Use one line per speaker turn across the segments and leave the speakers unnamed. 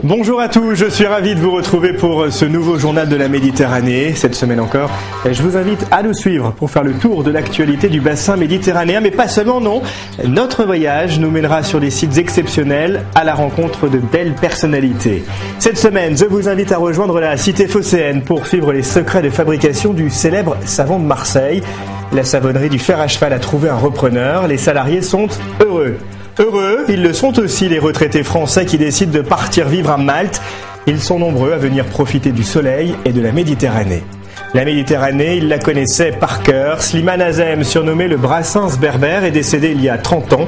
Bonjour à tous, je suis ravi de vous retrouver pour ce nouveau journal de la Méditerranée. Cette semaine encore, je vous invite à nous suivre pour faire le tour de l'actualité du bassin méditerranéen, mais pas seulement, non. Notre voyage nous mènera sur des sites exceptionnels à la rencontre de belles personnalités. Cette semaine, je vous invite à rejoindre la cité phocéenne pour suivre les secrets de fabrication du célèbre savon de Marseille. La savonnerie du fer à cheval a trouvé un repreneur, les salariés sont heureux. Heureux, ils le sont aussi les retraités français qui décident de partir vivre à Malte. Ils sont nombreux à venir profiter du soleil et de la Méditerranée. La Méditerranée, ils la connaissaient par cœur. Slimane Azem, surnommé le Brassens berbère, est décédé il y a 30 ans.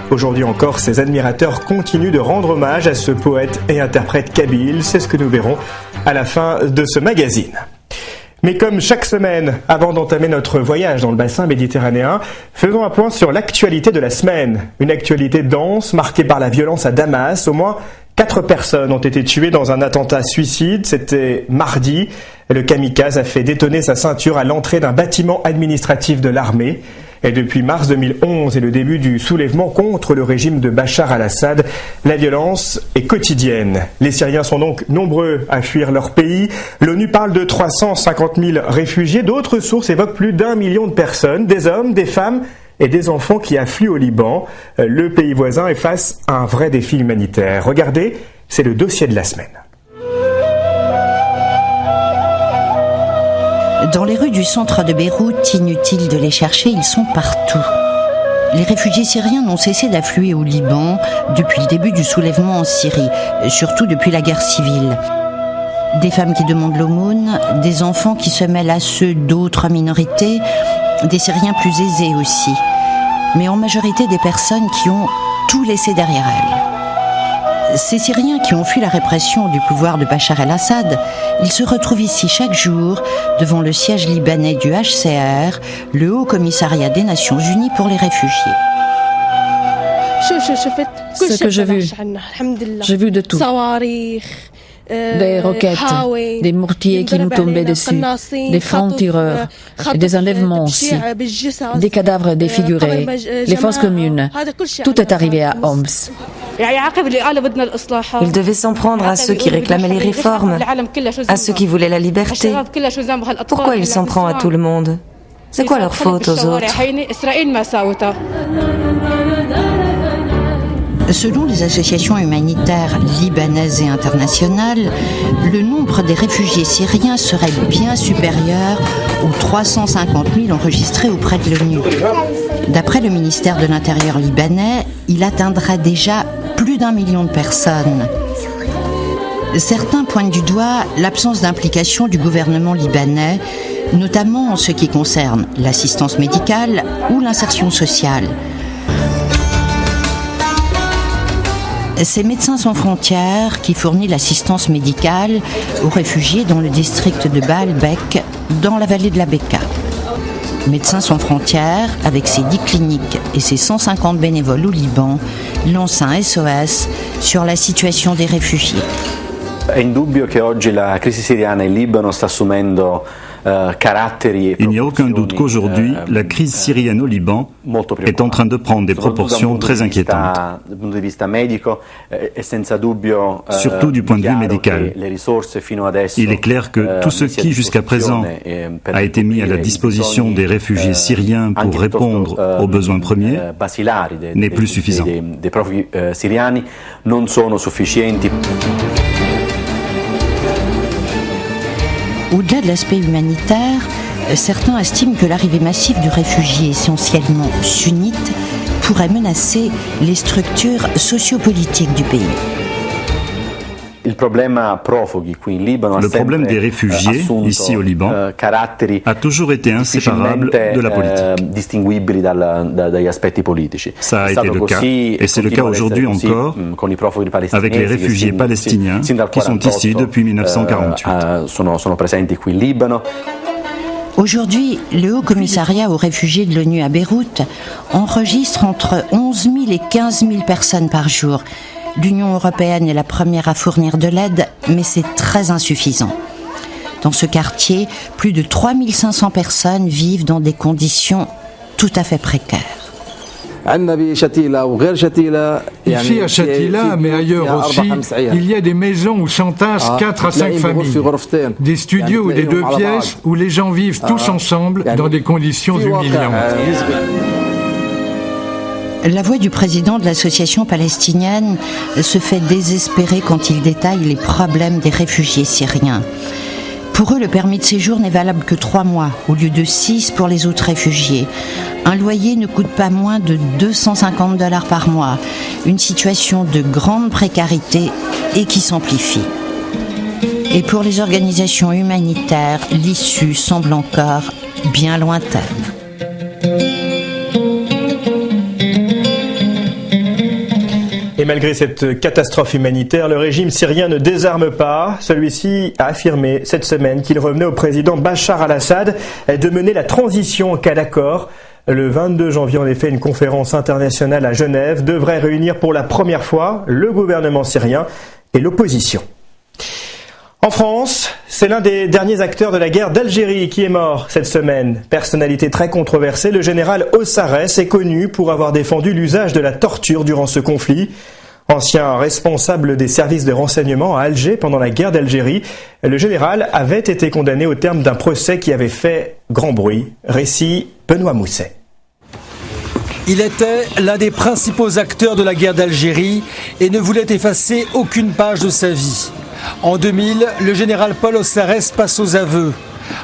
Aujourd'hui encore, ses admirateurs continuent de rendre hommage à ce poète et interprète kabyle. C'est ce que nous verrons à la fin de ce magazine. Mais comme chaque semaine, avant d'entamer notre voyage dans le bassin méditerranéen, faisons un point sur l'actualité de la semaine. Une actualité dense, marquée par la violence à Damas. Au moins 4 personnes ont été tuées dans un attentat suicide. C'était mardi. Le kamikaze a fait détonner sa ceinture à l'entrée d'un bâtiment administratif de l'armée. Et depuis mars 2011 et le début du soulèvement contre le régime de Bachar al-Assad, la violence est quotidienne. Les Syriens sont donc nombreux à fuir leur pays. L'ONU parle de 350 000 réfugiés. D'autres sources évoquent plus d'1 million de personnes, des hommes, des femmes et des enfants qui affluent au Liban. Le pays voisin est face à un vrai défi humanitaire. Regardez, c'est le dossier de la semaine.
Dans les rues du centre de Beyrouth, inutile de les chercher, ils sont partout. Les réfugiés syriens n'ont cessé d'affluer au Liban depuis le début du soulèvement en Syrie, surtout depuis la guerre civile. Des femmes qui demandent l'aumône, des enfants qui se mêlent à ceux d'autres minorités, des Syriens plus aisés aussi, mais en majorité des personnes qui ont tout laissé derrière elles. Ces Syriens qui ont fui la répression du pouvoir de Bachar el-Assad, ils se retrouvent ici chaque jour devant le siège libanais du HCR, le Haut Commissariat des Nations Unies pour les réfugiés.
Ce que j'ai vu de tout. Des roquettes, des mortiers qui nous tombaient dessus, des francs-tireurs, et des enlèvements aussi, des cadavres défigurés, les fosses communes. Tout est arrivé à Homs.
Il devait s'en prendre à ceux qui réclamaient les réformes, à ceux qui voulaient la liberté. Pourquoi il s'en prend à tout le monde? C'est quoi leur faute aux autres?
Selon les associations humanitaires libanaises et internationales, le nombre des réfugiés syriens serait bien supérieur aux 350 000 enregistrés auprès de l'ONU. D'après le ministère de l'Intérieur libanais, il atteindrait déjà plus d'1 million de personnes. Certains pointent du doigt l'absence d'implication du gouvernement libanais, notamment en ce qui concerne l'assistance médicale ou l'insertion sociale. C'est Médecins sans frontières qui fournit l'assistance médicale aux réfugiés dans le district de Baalbek, dans la vallée de la Bekaa. Médecins sans frontières, avec ses 10 cliniques et ses 150 bénévoles au Liban, lance un SOS sur la situation des réfugiés.
È indubbio che oggi la crisi siriana in Libano sta assumendo
Il n'y a aucun doute qu'aujourd'hui, la crise syrienne au Liban est en train de prendre des proportions très inquiétantes. Surtout du point de vue médical. Il est clair que tout ce qui, jusqu'à présent, a été mis à la disposition des réfugiés syriens pour répondre aux besoins premiers n'est plus suffisant.
Au-delà de l'aspect humanitaire, certains estiment que l'arrivée massive de réfugiés essentiellement sunnites pourrait menacer les structures sociopolitiques du pays.
Le problème
des réfugiés, ici au Liban, a toujours été inséparable de la politique. Ça a été le cas, et c'est le cas aujourd'hui encore, avec les réfugiés palestiniens qui sont ici depuis 1948.
Aujourd'hui, le Haut Commissariat aux réfugiés de l'ONU à Beyrouth enregistre entre 11 000 et 15 000 personnes par jour. L'Union européenne est la première à fournir de l'aide, mais c'est très insuffisant. Dans ce quartier, plus de 3 500 personnes vivent dans des conditions tout à fait précaires.
Ici à Shatila, mais ailleurs aussi, il y a des maisons où s'entassent 4 à 5 familles, des studios ou des 2 pièces où les gens vivent tous ensemble dans des conditions humiliantes.
La voix du président de l'association palestinienne se fait désespérer quand il détaille les problèmes des réfugiés syriens. Pour eux, le permis de séjour n'est valable que 3 mois, au lieu de 6 pour les autres réfugiés. Un loyer ne coûte pas moins de $250 par mois. Une situation de grande précarité et qui s'amplifie. Et pour les organisations humanitaires, l'issue semble encore bien lointaine.
Et malgré cette catastrophe humanitaire, le régime syrien ne désarme pas. Celui-ci a affirmé cette semaine qu'il revenait au président Bachar al-Assad de mener la transition en cas d'accord. Le 22 janvier, en effet, une conférence internationale à Genève devrait réunir pour la première fois le gouvernement syrien et l'opposition. En France, c'est l'un des derniers acteurs de la guerre d'Algérie qui est mort cette semaine. Personnalité très controversée, le général Ossarès est connu pour avoir défendu l'usage de la torture durant ce conflit. Ancien responsable des services de renseignement à Alger pendant la guerre d'Algérie, le général avait été condamné au terme d'un procès qui avait fait grand bruit. Récit Benoît Mousset.
Il était l'un des principaux acteurs de la guerre d'Algérie et ne voulait effacer aucune page de sa vie. En 2000, le général Paul Ossarès passe aux aveux.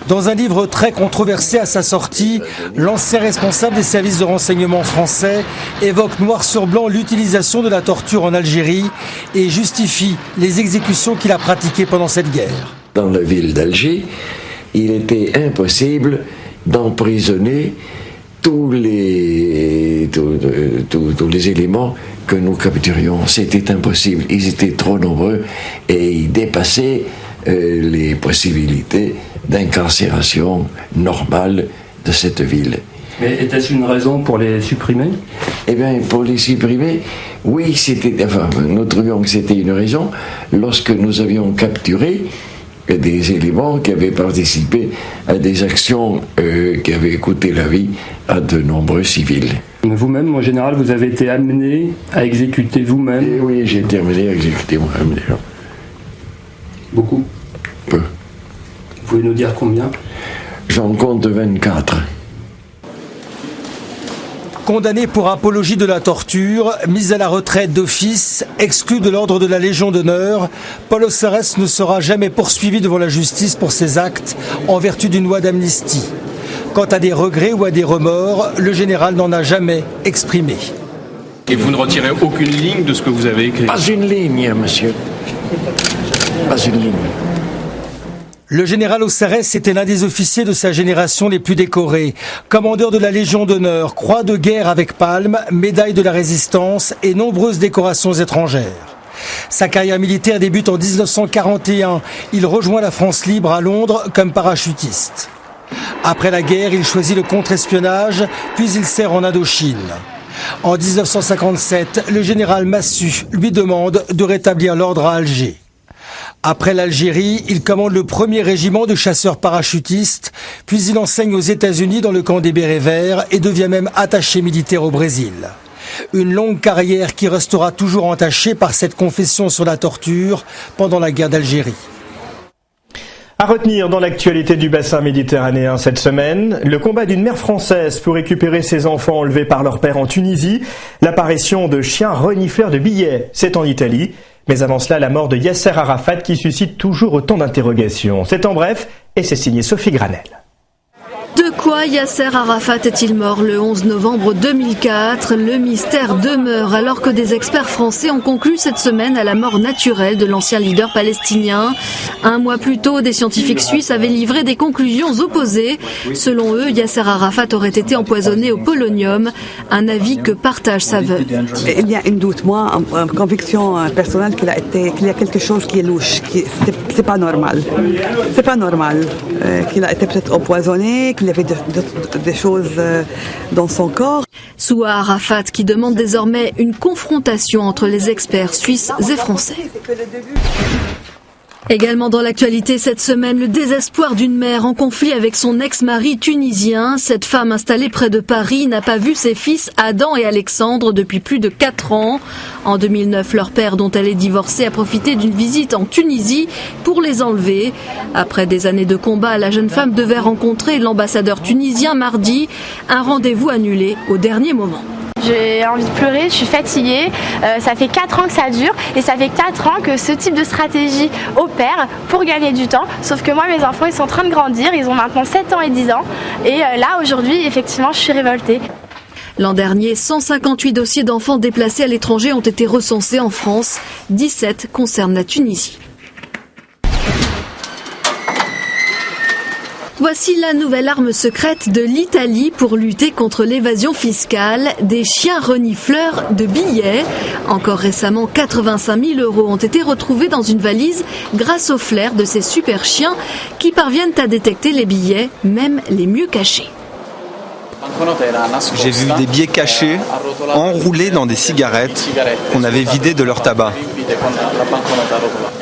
Dans un livre très controversé à sa sortie, l'ancien responsable des services de renseignement français évoque noir sur blanc l'utilisation de la torture en Algérie et justifie les exécutions qu'il a pratiquées pendant cette guerre.
Dans la ville d'Alger, il était impossible d'emprisonner tous les éléments que nous capturions. C'était impossible. Ils étaient trop nombreux et ils dépassaient les possibilités d'incarcération normale de cette ville.
Mais était-ce une raison pour les supprimer ?
Eh bien, pour les supprimer, oui, nous trouvions que c'était une raison lorsque nous avions capturé des éléments qui avaient participé à des actions qui avaient coûté la vie à de nombreux civils.
Vous-même, en général, vous avez été amené à exécuter vous-même ?
Oui, j'ai été amené à exécuter moi-même déjà.
Beaucoup ?
Peu.
Vous pouvez nous dire combien ?
J'en compte 24.
Condamné pour apologie de la torture, mis à la retraite d'office, exclu de l'ordre de la Légion d'honneur, Paul Ossarès ne sera jamais poursuivi devant la justice pour ses actes en vertu d'une loi d'amnistie. Quant à des regrets ou à des remords, le général n'en a jamais exprimé.
Et vous ne retirez aucune ligne de ce que vous avez écrit ?
Pas une ligne, monsieur. Pas une ligne.
Le général Ossarès était l'un des officiers de sa génération les plus décorés. Commandeur de la Légion d'honneur, croix de guerre avec palme, médaille de la résistance et nombreuses décorations étrangères. Sa carrière militaire débute en 1941. Il rejoint la France libre à Londres comme parachutiste. Après la guerre, il choisit le contre-espionnage, puis il sert en Indochine. En 1957, le général Massu lui demande de rétablir l'ordre à Alger. Après l'Algérie, il commande le 1er régiment de chasseurs parachutistes, puis il enseigne aux États-Unis dans le camp des Bérets Verts et devient même attaché militaire au Brésil. Une longue carrière qui restera toujours entachée par cette confession sur la torture pendant la guerre d'Algérie.
À retenir dans l'actualité du bassin méditerranéen cette semaine, le combat d'une mère française pour récupérer ses enfants enlevés par leur père en Tunisie, l'apparition de chiens renifleurs de billets, c'est en Italie. Mais avant cela, la mort de Yasser Arafat qui suscite toujours autant d'interrogations. C'est en bref, et c'est signé Sophie Granel.
De quoi Yasser Arafat est-il mort le 11 novembre 2004 ? Le mystère demeure alors que des experts français ont conclu cette semaine à la mort naturelle de l'ancien leader palestinien. Un mois plus tôt, des scientifiques suisses avaient livré des conclusions opposées. Selon eux, Yasser Arafat aurait été empoisonné au polonium, un avis que partage sa veuve.
Il y a un doute, moi, une conviction personnelle qu'il y a quelque chose qui est louche, c'est pas normal. C'est pas normal qu'il a été peut-être empoisonné, qu'il y avait des choses dans son corps.
Souha Arafat qui demande désormais une confrontation entre les experts suisses et français. Également dans l'actualité cette semaine, le désespoir d'une mère en conflit avec son ex-mari tunisien. Cette femme installée près de Paris n'a pas vu ses fils Adam et Alexandre depuis plus de 4 ans. En 2009, leur père, dont elle est divorcée, a profité d'une visite en Tunisie pour les enlever. Après des années de combat, la jeune femme devait rencontrer l'ambassadeur tunisien mardi. Un rendez-vous annulé au dernier moment.
J'ai envie de pleurer, je suis fatiguée, ça fait 4 ans que ça dure et ça fait 4 ans que ce type de stratégie opère pour gagner du temps. Sauf que moi, mes enfants, ils sont en train de grandir, ils ont maintenant 7 ans et 10 ans et là, aujourd'hui, effectivement, je suis révoltée.
L'an dernier, 158 dossiers d'enfants déplacés à l'étranger ont été recensés en France, 17 concernent la Tunisie. Voici la nouvelle arme secrète de l'Italie pour lutter contre l'évasion fiscale, des chiens renifleurs de billets. Encore récemment, 85 000 € ont été retrouvés dans une valise grâce au flair de ces super chiens qui parviennent à détecter les billets, même les mieux cachés.
J'ai vu des billets cachés, enroulés dans des cigarettes qu'on avait vidées de leur tabac.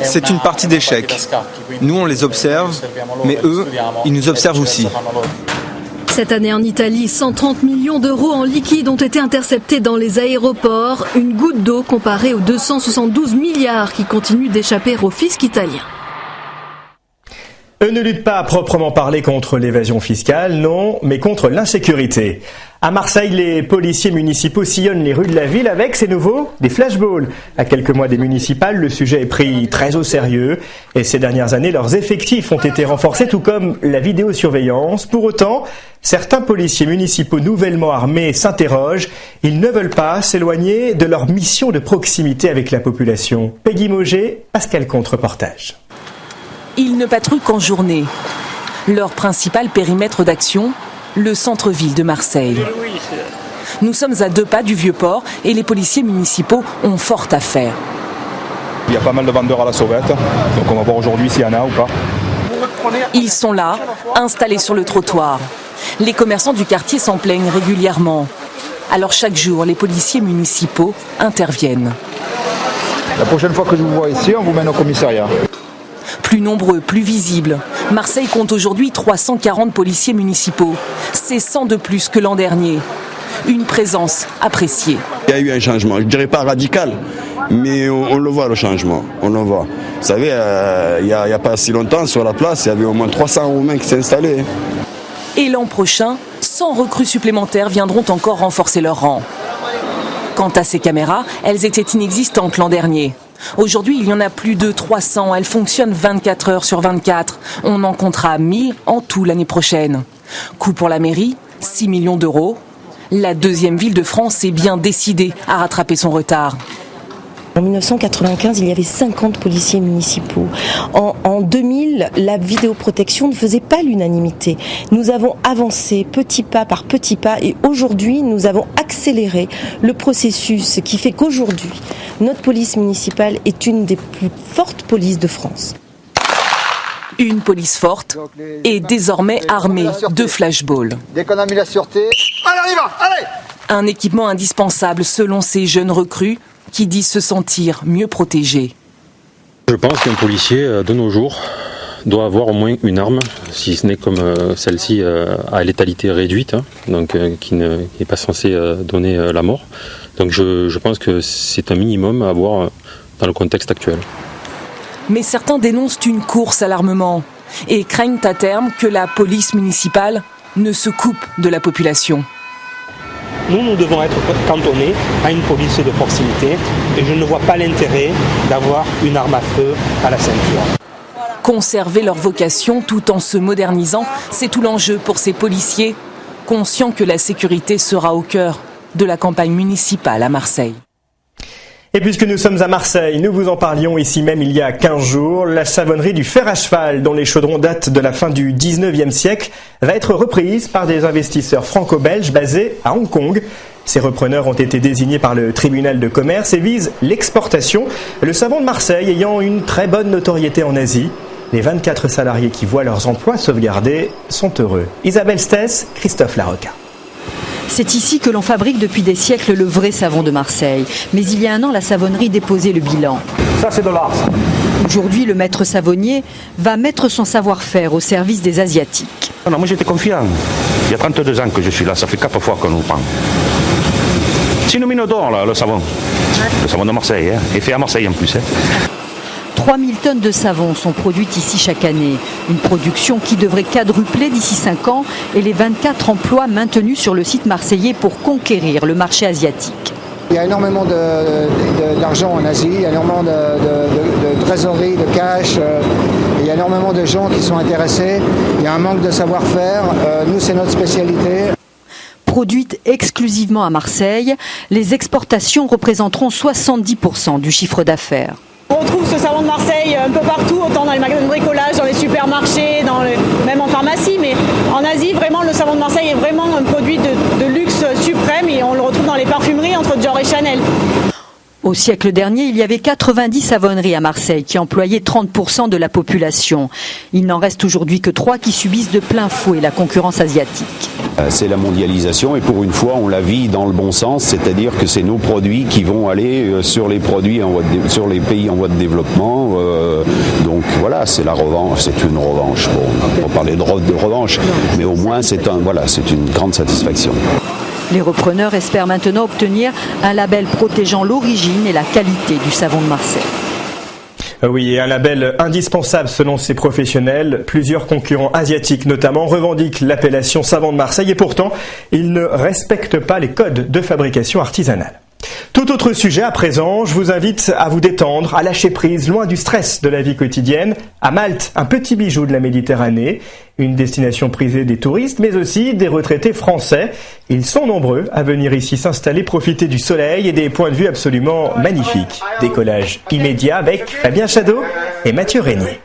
C'est une partie d'échec. Nous, on les observe, mais eux, ils nous observent aussi.
Cette année en Italie, 130 millions d'euros en liquide ont été interceptés dans les aéroports. Une goutte d'eau comparée aux 272 milliards qui continuent d'échapper au fisc italien.
Eux ne luttent pas à proprement parler contre l'évasion fiscale, non, mais contre l'insécurité. À Marseille, les policiers municipaux sillonnent les rues de la ville avec, c'est nouveau, des flashballs. À quelques mois des municipales, le sujet est pris très au sérieux et ces dernières années, leurs effectifs ont été renforcés, tout comme la vidéosurveillance. Pour autant, certains policiers municipaux nouvellement armés s'interrogent. Ils ne veulent pas s'éloigner de leur mission de proximité avec la population. Peggy Moget, Pascal Comte, reportage.
Ils ne patrouillent qu'en journée. Leur principal périmètre d'action, le centre-ville de Marseille. Nous sommes à 2 pas du Vieux-Port et les policiers municipaux ont fort à faire.
Il y a pas mal de vendeurs à la sauvette, donc on va voir aujourd'hui s'il y en a ou pas.
Ils sont là, installés sur le trottoir. Les commerçants du quartier s'en plaignent régulièrement. Alors chaque jour, les policiers municipaux interviennent.
La prochaine fois que je vous vois ici, on vous mène au commissariat.
Plus nombreux, plus visibles. Marseille compte aujourd'hui 340 policiers municipaux. C'est 100 de plus que l'an dernier. Une présence appréciée.
Il y a eu un changement, je ne dirais pas radical, mais on le voit le changement, on le voit. Vous savez, il n'y a pas si longtemps, sur la place, il y avait au moins 300 Roumains qui s'installaient.
Et l'an prochain, 100 recrues supplémentaires viendront encore renforcer leur rang. Quant à ces caméras, elles étaient inexistantes l'an dernier. Aujourd'hui, il y en a plus de 300. Elles fonctionnent 24 heures sur 24. On en comptera 1000 en tout l'année prochaine. Coût pour la mairie, 6 millions d'euros. La deuxième ville de France est bien décidée à rattraper son retard.
En 1995, il y avait 50 policiers municipaux. En 2000, la vidéoprotection ne faisait pas l'unanimité. Nous avons avancé petit pas par petit pas et aujourd'hui, nous avons accéléré le processus, ce qui fait qu'aujourd'hui, notre police municipale est une des plus fortes polices de France.
Une police forte et désormais armée de flashballs.
Dès qu'on a mis la sûreté, allez, on y va, allez!
Un équipement indispensable selon ces jeunes recrues qui disent se sentir mieux protégés.
Je pense qu'un policier de nos jours doit avoir au moins une arme, si ce n'est comme celle-ci à létalité réduite, donc qui n'est pas censée donner la mort. Donc je pense que c'est un minimum à avoir dans le contexte actuel.
Mais certains dénoncent une course à l'armement et craignent à terme que la police municipale ne se coupe de la population.
Nous devons être cantonnés à une police de proximité et je ne vois pas l'intérêt d'avoir une arme à feu à la ceinture.
Conserver leur vocation tout en se modernisant, c'est tout l'enjeu pour ces policiers, conscients que la sécurité sera au cœur de la campagne municipale à Marseille.
Et puisque nous sommes à Marseille, nous vous en parlions ici même il y a 15 jours, la savonnerie du fer à cheval, dont les chaudrons datent de la fin du 19e siècle, va être reprise par des investisseurs franco-belges basés à Hong Kong. Ces repreneurs ont été désignés par le tribunal de commerce et visent l'exportation, le savon de Marseille ayant une très bonne notoriété en Asie. Les 24 salariés qui voient leurs emplois sauvegardés sont heureux. Isabelle Stess, Christophe Larocca.
C'est ici que l'on fabrique depuis des siècles le vrai savon de Marseille. Mais il y a un an, la savonnerie déposait le bilan.
Ça, c'est de l'art.
Aujourd'hui, le maître savonnier va mettre son savoir-faire au service des Asiatiques.
Non, moi j'étais confiant. Il y a 32 ans que je suis là, ça fait 4 fois qu'on nous prend. C'est une mine d'or là, le savon. Le savon de Marseille, hein, et fait à Marseille en plus.
3000 tonnes de savon sont produites ici chaque année. Une production qui devrait quadrupler d'ici 5 ans et les 24 emplois maintenus sur le site marseillais pour conquérir le marché asiatique.
Il y a énormément d'argent en Asie, il y a énormément de trésorerie, de cash, il y a énormément de gens qui sont intéressés, il y a un manque de savoir-faire, nous c'est notre spécialité.
Produites exclusivement à Marseille, les exportations représenteront 70% du chiffre d'affaires.
On trouve ce savon de Marseille un peu partout, autant dans les magasins de bricolage, dans les supermarchés, même en pharmacie. Mais en Asie, vraiment, le savon de Marseille est vraiment un produit de luxe suprême et on le retrouve dans les parfumeries entre Dior et Chanel.
Au siècle dernier, il y avait 90 savonneries à Marseille qui employaient 30% de la population. Il n'en reste aujourd'hui que 3 qui subissent de plein fouet la concurrence asiatique.
C'est la mondialisation et pour une fois on la vit dans le bon sens, c'est-à-dire que c'est nos produits qui vont aller sur les pays en voie de développement. Donc voilà, c'est la revanche, c'est une revanche. Bon, on parlait de revanche, mais au moins c'est une grande satisfaction.
Les repreneurs espèrent maintenant obtenir un label protégeant l'origine et la qualité du savon de Marseille.
Oui, et un label indispensable selon ces professionnels. Plusieurs concurrents asiatiques notamment revendiquent l'appellation savon de Marseille et pourtant, ils ne respectent pas les codes de fabrication artisanale. Tout autre sujet à présent, je vous invite à vous détendre, à lâcher prise, loin du stress de la vie quotidienne. À Malte, un petit bijou de la Méditerranée, une destination prisée des touristes, mais aussi des retraités français. Ils sont nombreux à venir ici s'installer, profiter du soleil et des points de vue absolument magnifiques. Décollage immédiat avec Fabien Chadeau et Mathieu Régnier.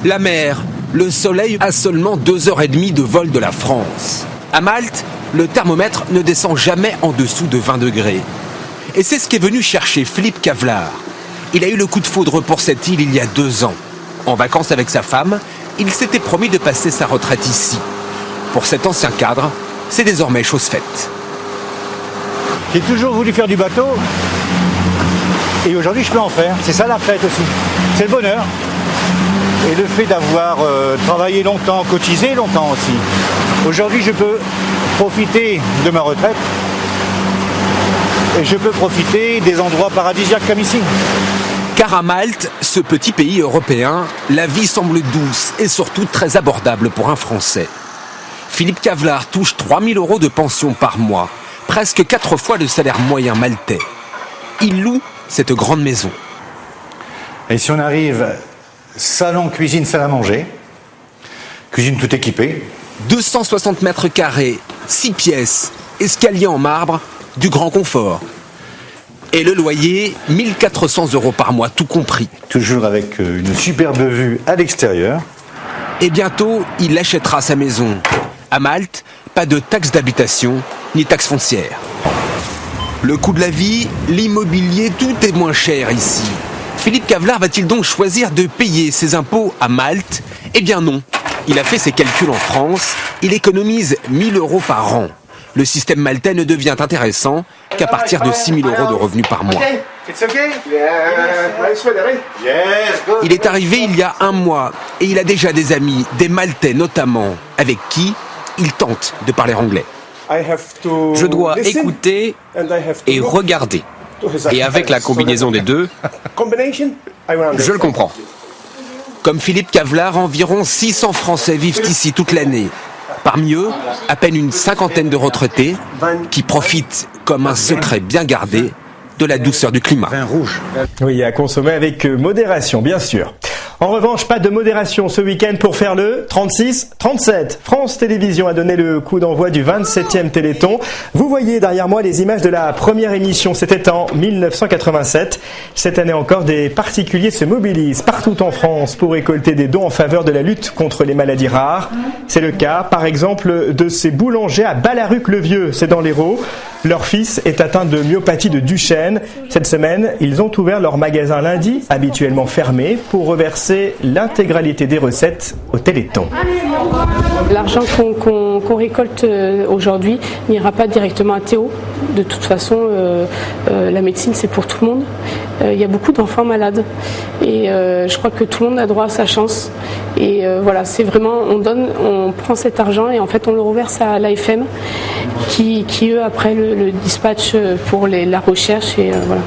La mer, le soleil à seulement 2h30 de vol de la France. À Malte, le thermomètre ne descend jamais en dessous de 20 degrés. Et c'est ce qu'est venu chercher Philippe Cavlar. Il a eu le coup de foudre pour cette île il y a 2 ans. En vacances avec sa femme, il s'était promis de passer sa retraite ici. Pour cet ancien cadre, c'est désormais chose faite.
J'ai toujours voulu faire du bateau et aujourd'hui je peux en faire. C'est ça la retraite aussi. C'est le bonheur. Et le fait d'avoir travaillé longtemps, cotisé longtemps aussi. Aujourd'hui je peux profiter de ma retraite et je peux profiter des endroits paradisiaques comme ici.
Car à Malte, ce petit pays européen, la vie semble douce et surtout très abordable pour un Français. Philippe Cavlar touche 3 000 € de pension par mois, presque 4 fois le salaire moyen maltais. Il loue cette grande maison.
Et si on arrive, salon, cuisine, salle à manger, cuisine tout équipée.
260 mètres carrés, 6 pièces, escalier en marbre, du grand confort. Et le loyer, 1 400 € par mois, tout compris.
Toujours avec une superbe vue à l'extérieur.
Et bientôt, il achètera sa maison. À Malte, pas de taxe d'habitation, ni taxe foncière. Le coût de la vie, l'immobilier, tout est moins cher ici. Philippe Cavlar va-t-il donc choisir de payer ses impôts à Malte? Eh bien non. Il a fait ses calculs en France, il économise 1 000 € par an. Le système maltais ne devient intéressant qu'à partir de 6 000 € de revenus par mois. Il est arrivé il y a 1 mois et il a déjà des amis, des Maltais notamment, avec qui il tente de parler anglais.
Je dois écouter et regarder. Et avec la combinaison des deux, je le comprends.
Comme Philippe Cavlar, environ 600 Français vivent ici toute l'année. Parmi eux, à peine une 50aine de retraités qui profitent, comme un secret bien gardé, de la douceur du climat.
Oui, à consommer avec modération, bien sûr. En revanche, pas de modération ce week-end pour faire le 36-37. France Télévisions a donné le coup d'envoi du 27e Téléthon. Vous voyez derrière moi les images de la première émission. C'était en 1987. Cette année encore, des particuliers se mobilisent partout en France pour récolter des dons en faveur de la lutte contre les maladies rares. C'est le cas, par exemple, de ces boulangers à Ballaruc-le-Vieux. C'est dans l'Hérault. Leur fils est atteint de myopathie de Duchenne. Cette semaine, ils ont ouvert leur magasin lundi, habituellement fermé, pour reverser verser l'intégralité des recettes au Téléthon.
L'argent qu'on récolte aujourd'hui n'ira pas directement à Théo. De toute façon, la médecine, c'est pour tout le monde. Il y a beaucoup d'enfants malades et je crois que tout le monde a droit à sa chance. Et voilà, c'est vraiment, on prend cet argent et en fait on le reverse à l'AFM qui eux après le dispatch pour la recherche et voilà.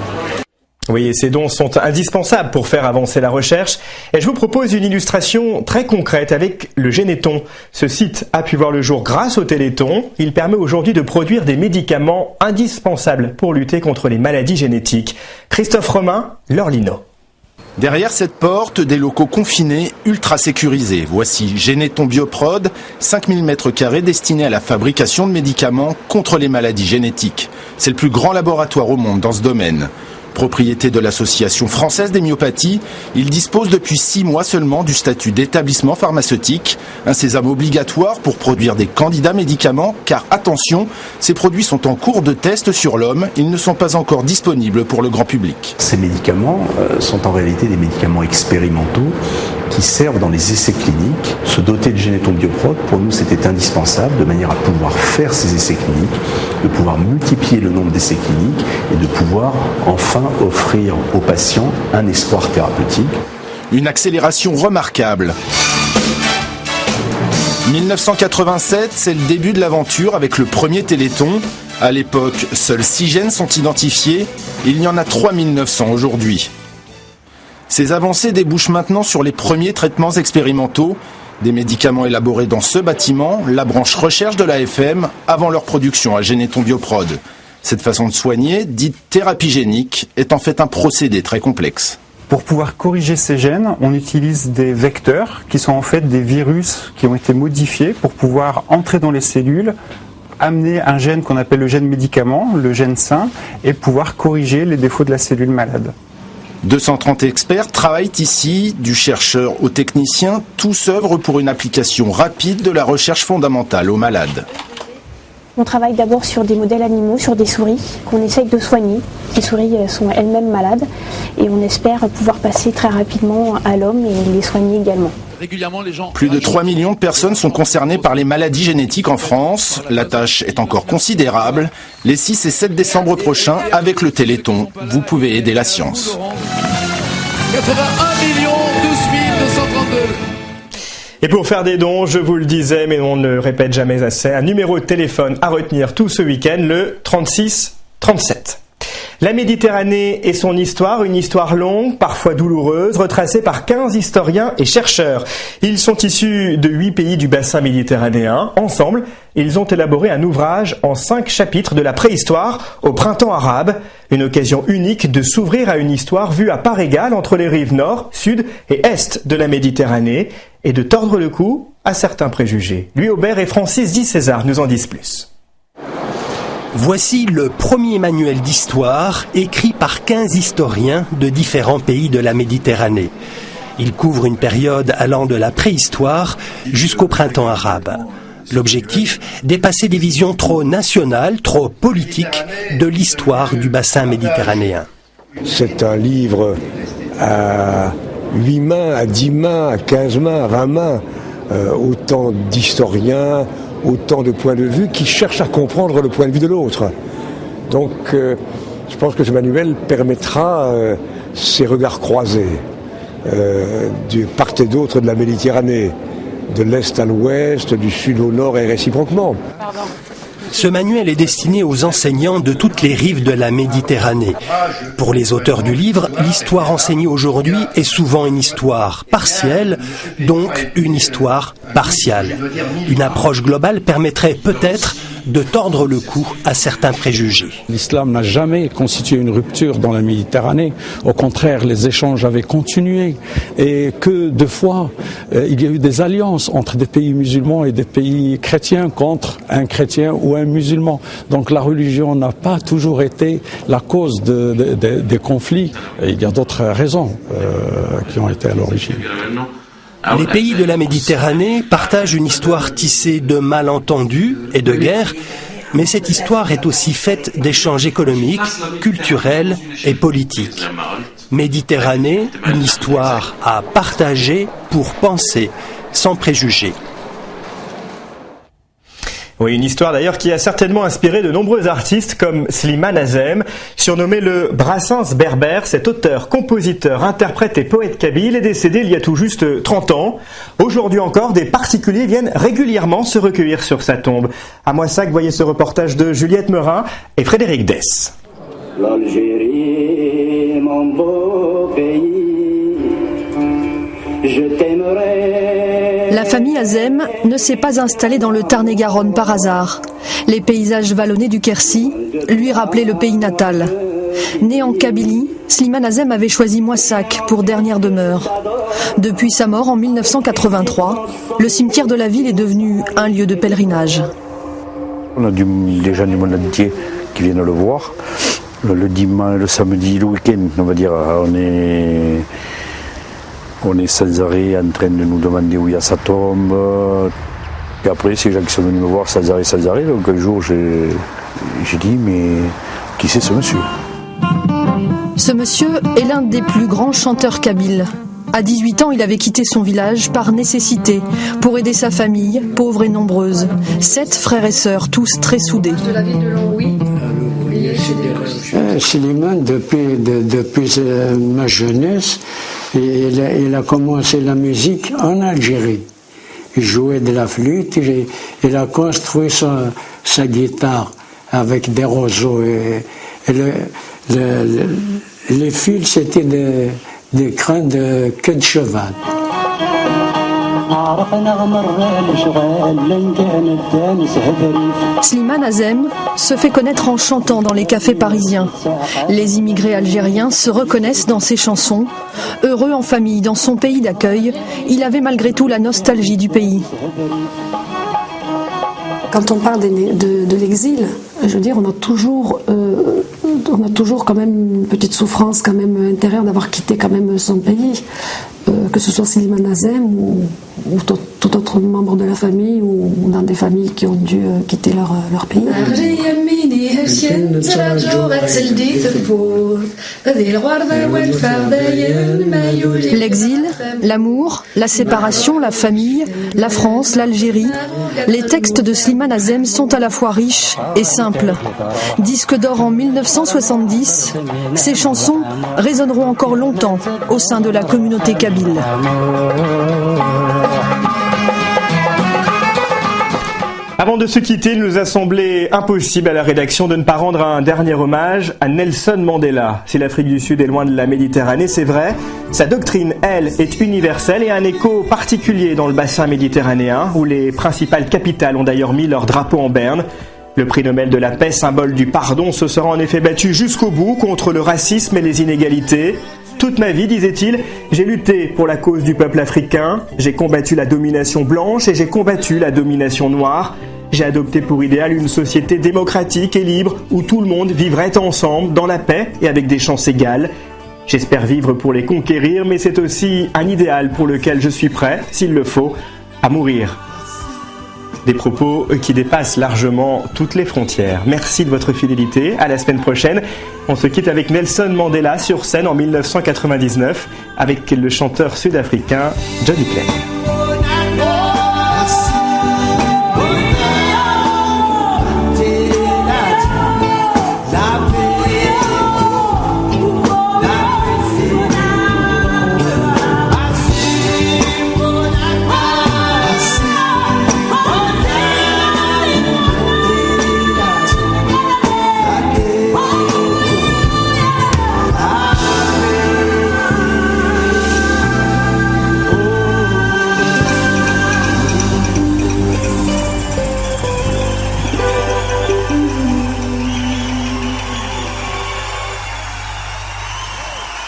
Oui, et ces dons sont indispensables pour faire avancer la recherche. Et je vous propose une illustration très concrète avec le Généton. Ce site a pu voir le jour grâce au Téléthon. Il permet aujourd'hui de produire des médicaments indispensables pour lutter contre les maladies génétiques. Christophe Romain, Lorlino.
Derrière cette porte, des locaux confinés, ultra sécurisés. Voici Généton Bioprod, 5000 m² destinés à la fabrication de médicaments contre les maladies génétiques. C'est le plus grand laboratoire au monde dans ce domaine. Propriété de l'Association française des myopathies, il dispose depuis 6 mois seulement du statut d'établissement pharmaceutique, un sésame obligatoire pour produire des candidats médicaments, car attention, ces produits sont en cours de test sur l'homme, ils ne sont pas encore disponibles pour le grand public.
Ces médicaments sont en réalité des médicaments expérimentaux qui servent dans les essais cliniques. Se doter de Généton Bioprod, pour nous, c'était indispensable de manière à pouvoir faire ces essais cliniques, de pouvoir multiplier le nombre d'essais cliniques et de pouvoir enfin offrir aux patients un espoir thérapeutique.
Une accélération remarquable. 1987, c'est le début de l'aventure avec le premier Téléthon. À l'époque, seuls 6 gènes sont identifiés. Il y en a 3900 aujourd'hui. Ces avancées débouchent maintenant sur les premiers traitements expérimentaux. Des médicaments élaborés dans ce bâtiment, la branche recherche de l'AFM, avant leur production à Généton Bioprod. Cette façon de soigner, dite thérapie génique, est en fait un procédé très complexe.
Pour pouvoir corriger ces gènes, on utilise des vecteurs qui sont en fait des virus qui ont été modifiés pour pouvoir entrer dans les cellules, amener un gène qu'on appelle le gène médicament, le gène sain, et pouvoir corriger les défauts de la cellule malade.
230 experts travaillent ici, du chercheur au technicien, tous œuvrent pour une application rapide de la recherche fondamentale aux malades.
On travaille d'abord sur des modèles animaux, sur des souris qu'on essaye de soigner. Les souris sont elles-mêmes malades et on espère pouvoir passer très rapidement à l'homme et les soigner également.
Plus de 3 millions de personnes sont concernées par les maladies génétiques en France. La tâche est encore considérable. Les 6 et 7 décembre prochains, avec le Téléthon, vous pouvez aider la science.
81 12 232.
Et pour faire des dons, je vous le disais, mais on ne le répète jamais assez, un numéro de téléphone à retenir tout ce week-end, le 36 37. La Méditerranée et son histoire, une histoire longue, parfois douloureuse, retracée par 15 historiens et chercheurs. Ils sont issus de 8 pays du bassin méditerranéen. Ensemble, ils ont élaboré un ouvrage en 5 chapitres de la préhistoire au printemps arabe. Une occasion unique de s'ouvrir à une histoire vue à part égale entre les rives nord, sud et est de la Méditerranée et de tordre le cou à certains préjugés. Louis Aubert et Francis Di César nous en disent plus.
Voici le premier manuel d'histoire écrit par 15 historiens de différents pays de la Méditerranée. Il couvre une période allant de la préhistoire jusqu'au printemps arabe. L'objectif, dépasser des visions trop nationales, trop politiques de l'histoire du bassin méditerranéen.
C'est un livre à 8 mains, à 10 mains, à 15 mains, à 20 mains, autant d'historiens, autant de points de vue qui cherchent à comprendre le point de vue de l'autre. Donc je pense que ce manuel permettra ces regards croisés de part et d'autre de la Méditerranée, de l'est à l'ouest, du sud au nord et réciproquement.
Ce manuel est destiné aux enseignants de toutes les rives de la Méditerranée. Pour les auteurs du livre, l'histoire enseignée aujourd'hui est souvent une histoire partielle, donc une histoire partiale. Une approche globale permettrait peut-être de tordre le cou à certains préjugés.
L'islam n'a jamais constitué une rupture dans la Méditerranée. Au contraire, les échanges avaient continué et que de fois, il y a eu des alliances entre des pays musulmans et des pays chrétiens contre un chrétien ou un musulman. Donc la religion n'a pas toujours été la cause des conflits. Et il y a d'autres raisons qui ont été à l'origine.
Les pays de la Méditerranée partagent une histoire tissée de malentendus et de guerres, mais cette histoire est aussi faite d'échanges économiques, culturels et politiques. Méditerranée, une histoire à partager pour penser, sans préjugés.
Oui, une histoire d'ailleurs qui a certainement inspiré de nombreux artistes comme Slimane Azem, surnommé le Brassens berbère. Cet auteur, compositeur, interprète et poète kabyle est décédé il y a tout juste 30 ans. Aujourd'hui encore, des particuliers viennent régulièrement se recueillir sur sa tombe. À Moissac, voyez ce reportage de Juliette Meurin et Frédéric Dess.
L'Algérie, mon beau pays, je t'aimerai.
La famille Azem ne s'est pas installée dans le Tarn-et-Garonne par hasard. Les paysages vallonnés du Quercy lui rappelaient le pays natal. Né en Kabylie, Slimane Azem avait choisi Moissac pour dernière demeure. Depuis sa mort en 1983, le cimetière de la ville est devenu un lieu de pèlerinage.
On a des gens du monde entier qui viennent le voir. Le dimanche, le samedi, le week-end, on va dire, on est sans arrêt en train de nous demander où il y a sa tombe. Et après, c'est les gens qui sont venus me voir sans arrêt. Donc un jour, j'ai dit, mais qui c'est ce monsieur?
Ce monsieur est l'un des plus grands chanteurs kabyles. À 18 ans, il avait quitté son village par nécessité pour aider sa famille, pauvre et nombreuse. 7 frères et sœurs, tous très soudés.
De la ville de Longwy.
Slimane, depuis ma jeunesse, il a commencé la musique en Algérie. Il jouait de la flûte, il a construit sa guitare avec des roseaux. Et les fils, c'était des crins de queue de cheval.
Slimane Azem se fait connaître en chantant dans les cafés parisiens. Les immigrés algériens se reconnaissent dans ses chansons. Heureux en famille dans son pays d'accueil, il avait malgré tout la nostalgie du pays.
Quand on parle de l'exil, je veux dire, on a toujours quand même une petite souffrance quand même intérieure d'avoir quitté quand même son pays, que ce soit Slimane Azem ou tout autre membre de la famille ou dans des familles qui ont dû quitter leur pays.
L'exil, l'amour, la séparation, la famille, la France, l'Algérie, les textes de Slimane Azem sont à la fois riches et simples. Disque d'or en 1970, ces chansons résonneront encore longtemps au sein de la communauté kabyle.
Avant de se quitter, il nous a semblé impossible à la rédaction de ne pas rendre un dernier hommage à Nelson Mandela. Si l'Afrique du Sud est loin de la Méditerranée, c'est vrai, sa doctrine, elle, est universelle et a un écho particulier dans le bassin méditerranéen, où les principales capitales ont d'ailleurs mis leur drapeau en berne. Le prix Nobel de la paix, symbole du pardon, se sera en effet battu jusqu'au bout contre le racisme et les inégalités. Toute ma vie, disait-il, j'ai lutté pour la cause du peuple africain, j'ai combattu la domination blanche et j'ai combattu la domination noire. J'ai adopté pour idéal une société démocratique et libre où tout le monde vivrait ensemble dans la paix et avec des chances égales. J'espère vivre pour les conquérir, mais c'est aussi un idéal pour lequel je suis prêt, s'il le faut, à mourir. Des propos qui dépassent largement toutes les frontières. Merci de votre fidélité. À la semaine prochaine. On se quitte avec Nelson Mandela sur scène en 1999 avec le chanteur sud-africain Johnny Clegg.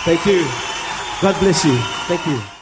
Thank you. God bless you. Thank you.